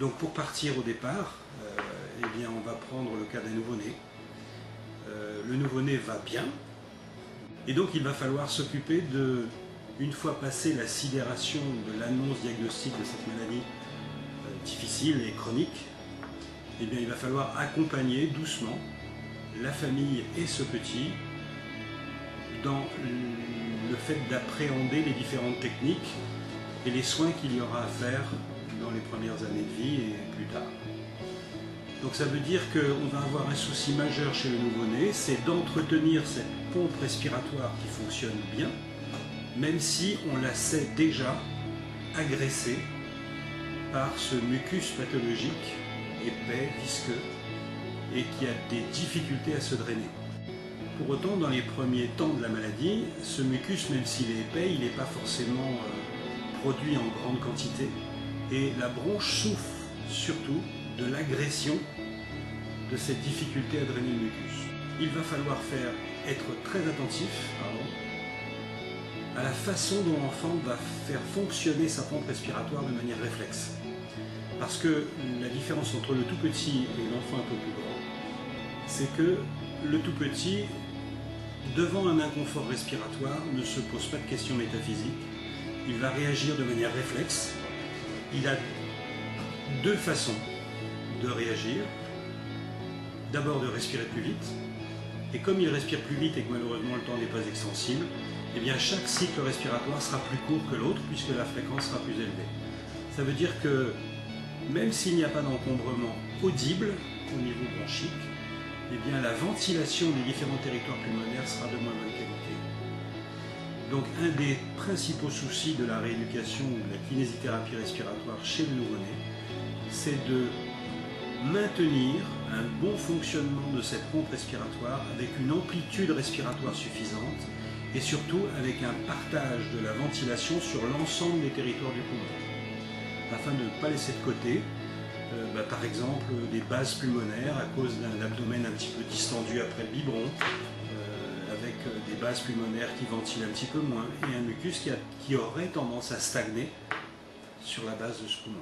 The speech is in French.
Donc pour partir au départ, eh bien, on va prendre le cas d'un nouveau-né. Le nouveau-né va bien, et donc il va falloir s'occuper de, une fois passée la sidération de l'annonce diagnostique de cette maladie difficile et chronique, eh bien, il va falloir accompagner doucement la famille et ce petit dans le fait d'appréhender les différentes techniques et les soins qu'il y aura à faire dans les premières années de vie et plus tard. Donc ça veut dire qu'on va avoir un souci majeur chez le nouveau-né, c'est d'entretenir cette pompe respiratoire qui fonctionne bien, même si on la sait déjà agressée par ce mucus pathologique, épais, visqueux, et qui a des difficultés à se drainer. Pour autant, dans les premiers temps de la maladie, ce mucus, même s'il est épais, il n'est pas forcément produit en grande quantité, et la bronche souffre surtout de l'agression de cette difficulté à drainer le mucus. Il va falloir être très attentif à la façon dont l'enfant va faire fonctionner sa pompe respiratoire de manière réflexe. Parce que la différence entre le tout petit et l'enfant un peu plus grand, c'est que le tout petit, devant un inconfort respiratoire, ne se pose pas de questions métaphysiques. Il va réagir de manière réflexe. Il a deux façons de réagir. D'abord de respirer plus vite. Et comme il respire plus vite et que malheureusement le temps n'est pas extensible, eh bien chaque cycle respiratoire sera plus court que l'autre puisque la fréquence sera plus élevée. Ça veut dire que même s'il n'y a pas d'encombrement audible au niveau bronchique, eh bien la ventilation des différents territoires pulmonaires sera de moins bonne qualité. Donc un des principaux soucis de la rééducation ou de la kinésithérapie respiratoire chez le nouveau-né, c'est de maintenir un bon fonctionnement de cette pompe respiratoire avec une amplitude respiratoire suffisante et surtout avec un partage de la ventilation sur l'ensemble des territoires du poumon, afin de ne pas laisser de côté par exemple des bases pulmonaires à cause d'un abdomen un petit peu distendu après le biberon, avec des bases pulmonaires qui ventilent un petit peu moins et un mucus qui aurait tendance à stagner sur la base de ce poumon.